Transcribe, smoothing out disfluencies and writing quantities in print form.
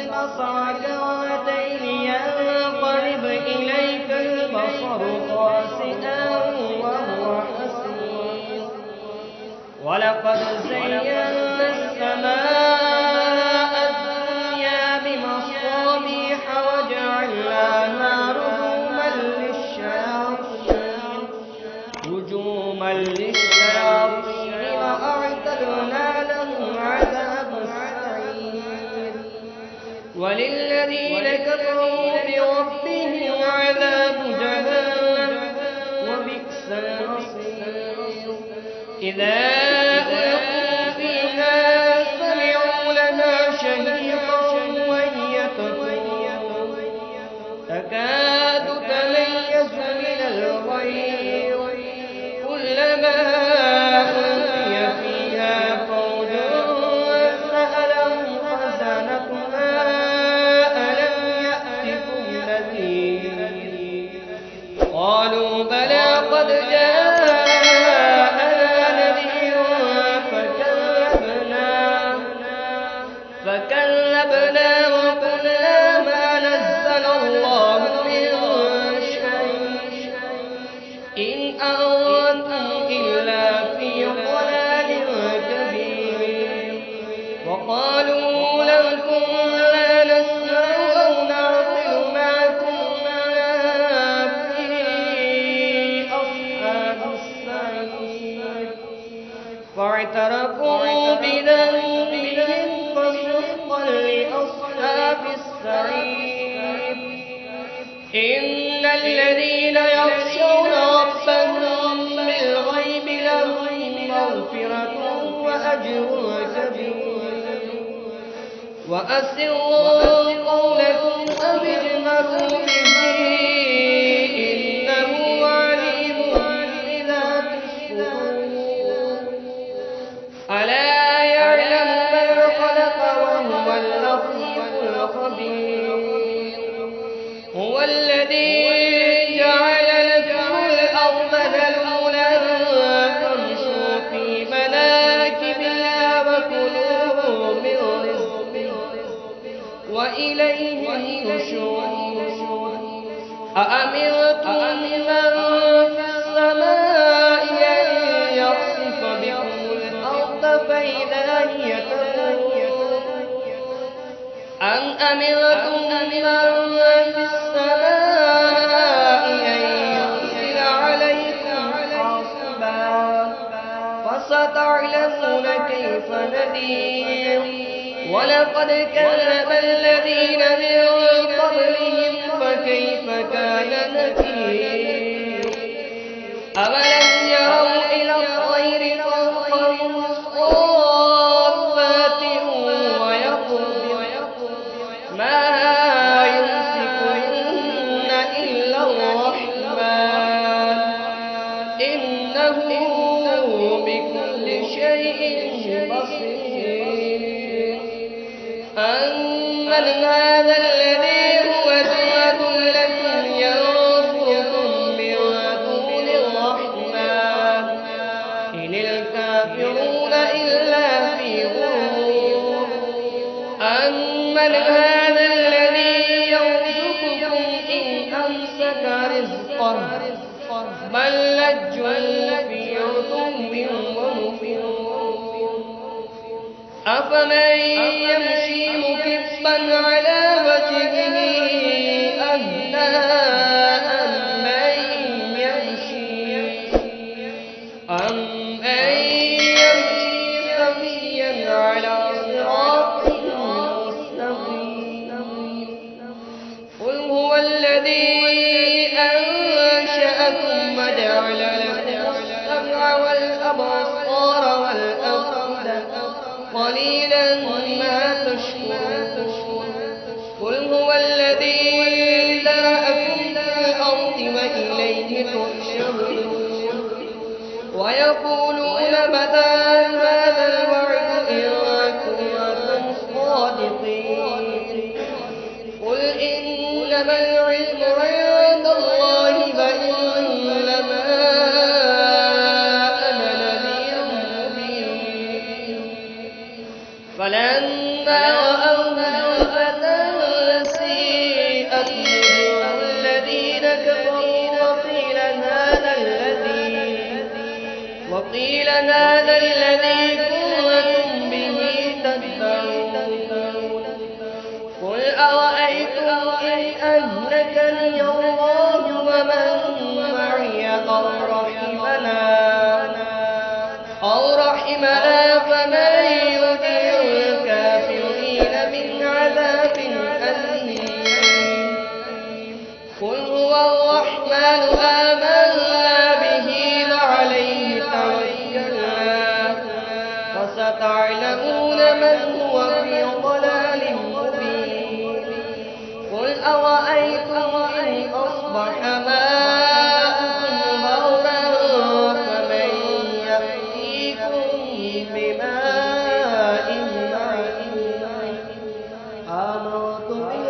بصرك مرتين ينقلب إليك البصر خاسئا وهو حسير ولقد زينا السماء الدنيا بمصابيح وجعلناها رجوما للشياطين وأعتدنا لهم عذاب السعير وللذين كفروا بربهم عذاب جهنم وبئس المصير إذا ألقوا فيها سمعوا لها شهيقا وهي تفور تكاد تميز من الغيظ كلما ألقي فيها فوج سألهم خزنتها ألم يأتكم نذير قالوا بلى قد جاءنا نذير فكذبنا وقلنا ما نزل الله من شيء إن أنتم إلا في ضلال كبير وقالوا لو كنا نسمع أو نعقل ما كنا في أصحاب السعير فاعترفوا بذنبهم فسحقا لأصحاب السعير إن الذين يخشون ربهم بالغيب لهم مغفرة وأجر كبير وأسروا قولكم أو اجهروا به إنه عليم بذات الصدور ألا يعلم من خلق وهو اللطيف الخبير هو الذي جعل لكم الأرض ذلولا فامشوا في مناكبها وكلوا من رزقه وإليه النشور أأمنتم من في السماء أن يخسف بكم الأرض فإذا هي تمور أم أمنتم من في السماء أن يرسل عليكم حاصبا فستعلمون كيف نذير ولقد كذب الذين من قبلهم فكيف كان نكير أولم يروا إلى الطير فوقهم صافات ويقبضن ما يمسكهن إلا الرحمن إنه بكل شيء بصير أمن هذا الذي هو جند لكم ينصركم من دون الرحمن إن الكافرون إلا في غرور أمن هذا الذي يرزقكم إن أمسك رزقه بل لجوا في عتو ونفور أفمن يمشي مكبا على وجهه أهدى أمن يمشي سويا على صراط مستقيم قل هو الذي أنشأكم وجعل لكم السمع والأبصار والأفئدة قليلا ما تشكرون قل هو الذي ذرأكم في الأرض وإليه تحشرون ويقولون متى هذا الوعد إن كنتم صادقين قل إنما العلم عند الله فإنما أنا نذير مبين فلما رأوه زلفة قيل هذا الذي كنتم به تدعون قل أرأيتم إن أهلكني الله ومن معي أو رحمنا فمن يجير الكافرين من عذاب أليم قل هو الرحمن آمنا به وعليه توكلنا فستعلمون من هو في ضلال مبين قل أرأيتم إن أصبح ماؤكم غورا فمن يأتيكم بماء معين آمنتم